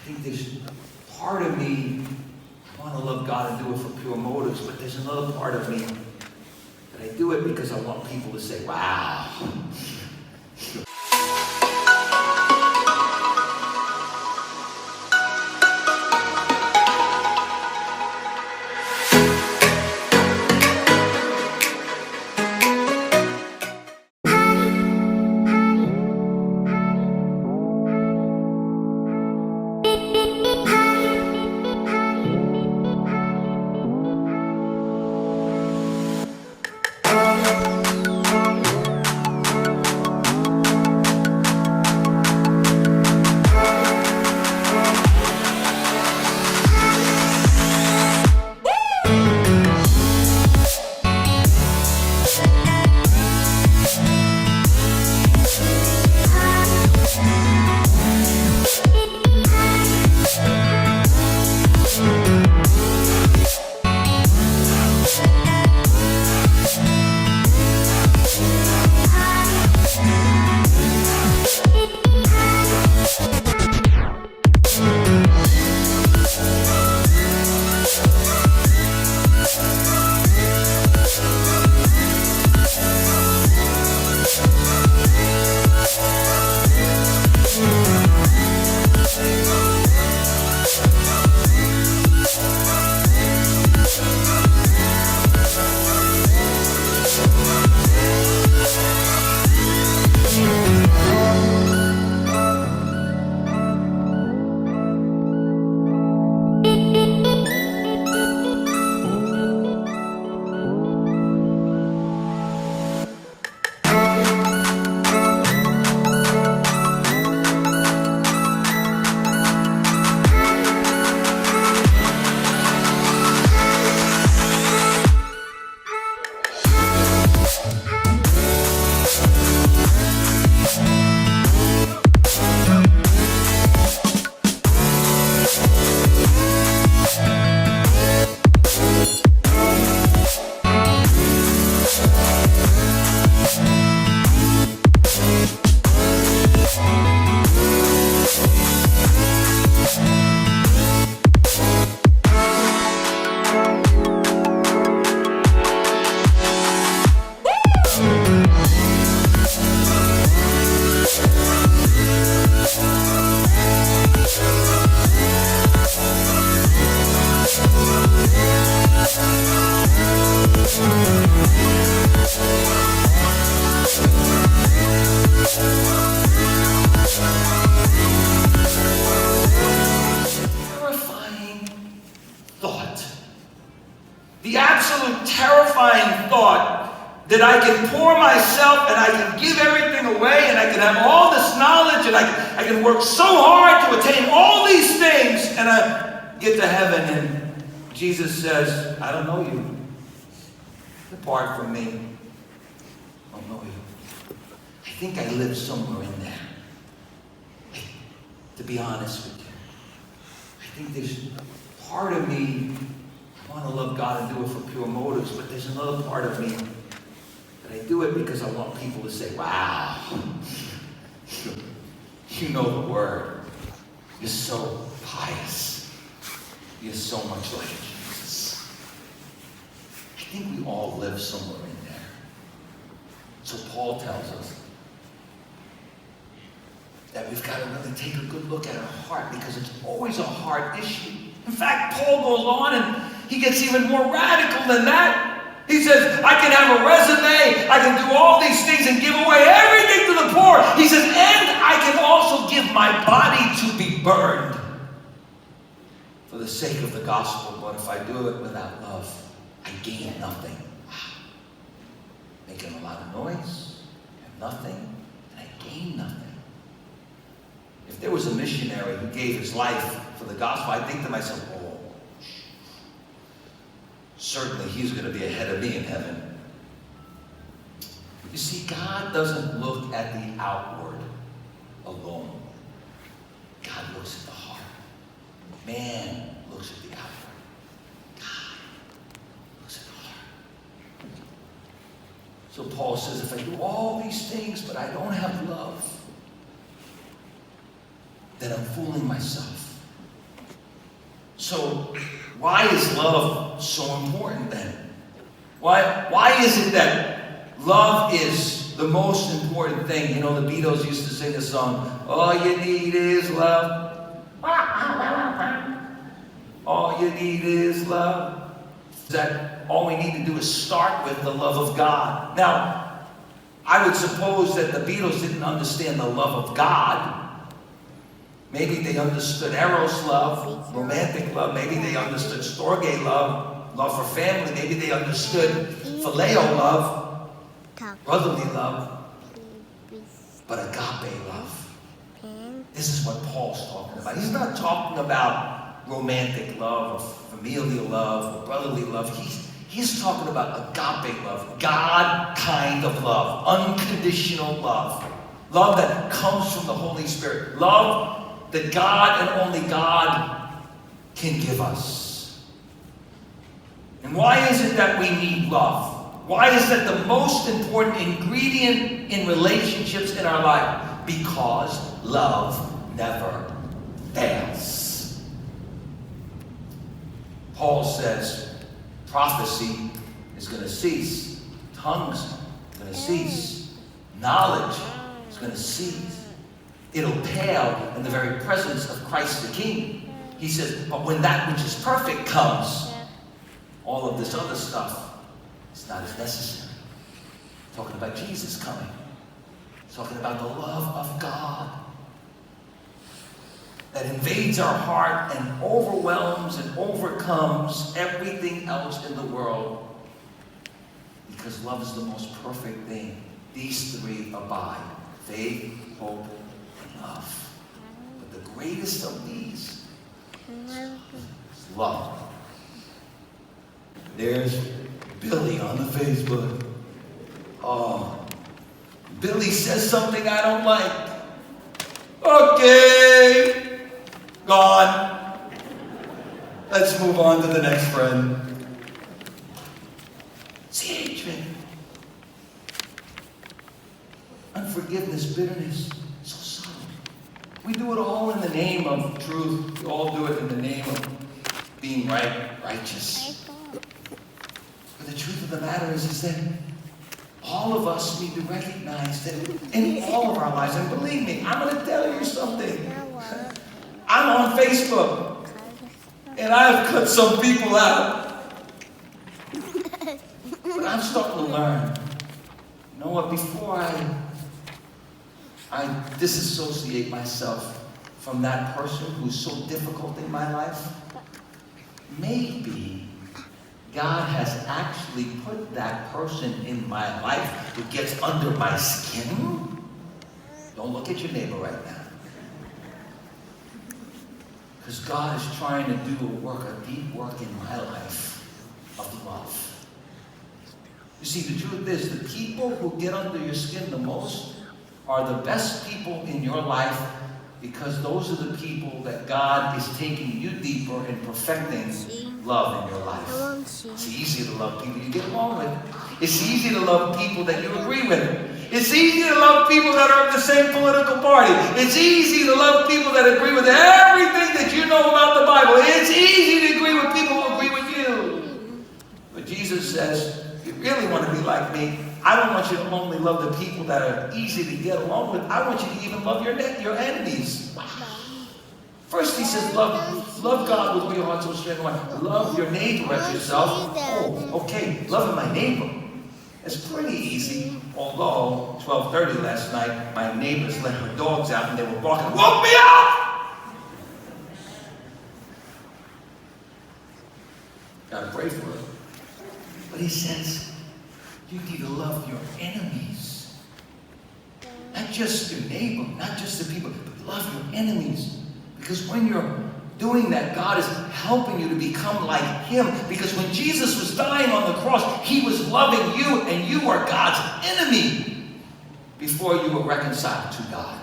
think there's part of me, I want to love God and do it for pure motives, but there's another part of me that I do it because I want people to say, wow. The absolute terrifying thought that I can pour myself and I can give everything away and I can have all this knowledge and I can work so hard to attain all these things and I get to heaven and Jesus says, I don't know you. Depart from me. I don't know you. I think I live somewhere in there. To be honest with you, I think there's part of me, I want to love God and do it for pure motives, but there's another part of me that I do it because I want people to say, wow, you know the word. You're so pious. You're so much like Jesus. I think we all live somewhere in there. So Paul tells us that we've got to really take a good look at our heart because it's always a heart issue. In fact, Paul goes on and he gets even more radical than that. He says, I can have a resume, I can do all these things and give away everything to the poor. He says, and I can also give my body to be burned for the sake of the gospel. But if I do it without love, I gain nothing. Making a lot of noise, and nothing, and I gain nothing. If there was a missionary who gave his life for the gospel, I'd think to myself, oh, certainly he's going to be ahead of me in heaven. You see, God doesn't look at the outward alone. God looks at the heart. Man looks at the outward. God looks at the heart. So Paul says, if I do all these things, but I don't have love, then I'm fooling myself. So why is love so important then? Why is it that love is the most important thing? You know, the Beatles used to sing a song, all you need is love. All you need is love. That all we need to do is start with the love of God. Now, I would suppose that the Beatles didn't understand the love of God. Maybe they understood Eros love, romantic love. Maybe they understood Storge love, love for family. Maybe they understood phileo love, brotherly love. But agape love, this is what Paul's talking about. He's not talking about romantic love or familial love or brotherly love. He's talking about agape love, God kind of love, unconditional love. Love that comes from the Holy Spirit. Love that God and only God can give us. And why is it that we need love? Why is that the most important ingredient in relationships in our life? Because love never fails. Paul says prophecy is going to cease. Tongues are going to cease. Knowledge is going to cease. It'll pale in the very presence of Christ the King. He says, but when that which is perfect comes, all of this other stuff is not as necessary. Talking about Jesus coming. Talking about the love of God that invades our heart and overwhelms and overcomes everything else in the world. Because love is the most perfect thing. These three abide: faith, hope, and love. But the greatest of these is love. There's Billy on the Facebook. Oh, Billy says something I don't like. Okay, gone. Let's move on to the next friend. See, hatred, unforgiveness, bitterness, so subtle. We do it all in the name of truth. We all do it in the name of being righteous. But the truth of the matter is that all of us need to recognize that in all of our lives, and believe me, I'm going to tell you something. I'm on Facebook, and I've cut some people out. But I'm starting to learn. You know what? Before I disassociate myself from that person who's so difficult in my life, maybe God has actually put that person in my life who gets under my skin. Don't look at your neighbor right now. Because God is trying to do a deep work in my life of love. You see, the truth is, the people who get under your skin the most are the best people in your life, because those are the people that God is taking you deeper and perfecting love in your life. It's easy to love people you get along with. It's easy to love people that you agree with. It's easy to love people that are of the same political party. It's easy to love people that agree with everything that you know about the Bible. It's easy to agree with people who agree with you. But Jesus says, if you really want to be like me, I don't want you to only love the people that are easy to get along with. I want you to even love your enemies. First he says, love God with all your heart, soul, strength, and mind. Love your neighbor as yourself. Oh, okay, loving my neighbor. It's pretty easy. Although, 12:30 last night, my neighbors let her dogs out and they were barking, woke me up! Gotta pray for her. But he says, you need to love your enemies. Not just your neighbor, not just the people, but love your enemies. Because when you're doing that, God is helping you to become like Him. Because when Jesus was dying on the cross, He was loving you, and you were God's enemy before you were reconciled to God.